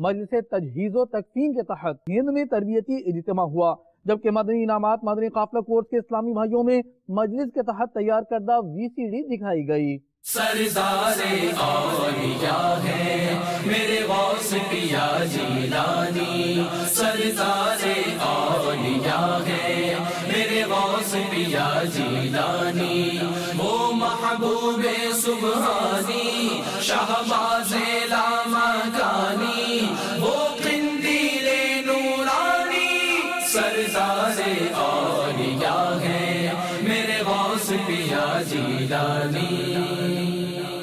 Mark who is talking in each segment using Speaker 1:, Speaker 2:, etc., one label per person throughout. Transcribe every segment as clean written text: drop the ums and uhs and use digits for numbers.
Speaker 1: مجلس تجہیز و تکفین کے تحت ہند میں تربیتی اجتماع ہوا، جبکہ مدنی انعامات مدنی قافلہ کورس کے اسلامی بھائیوں میں مجلس کے تحت تیار کردہ VCD دکھائی گئی۔
Speaker 2: سردار اولیاء ہے میرے غوث پیا جیلانی، سردار اولیاء ہے میرے غوث پیا جیلانی، وہ محبوب سبحانی شہباز لامکانی، وہ قندیل نورانی، سردار اولیاء ہے میرے غوث پیا جیلانی۔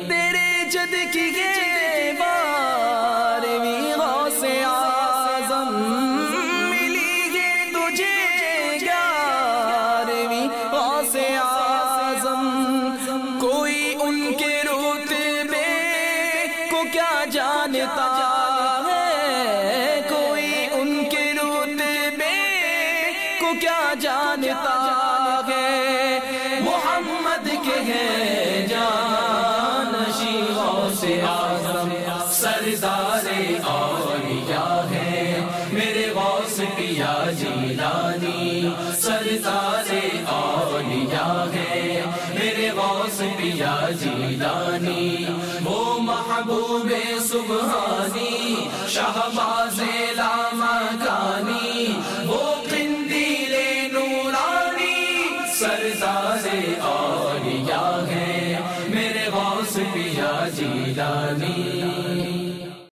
Speaker 2: تیرے جد کی یہ بارہویں غوث اعظم ملی ہے تجھے 11ویں غوث اعظم، کوئی ان کے رتبے کو کیا جانتا ہے، کوئی ان کے رتبے کو کیا جانتا ہے، محمد کے ہیں جانشین غوث اعظم، سردار اولیاء ہے میرے غوث پیا جیلانی، سردار اولیاء ہے میرے غوث پیا جیلانی، وہ محبوب سبحانی شہباز لامکانی،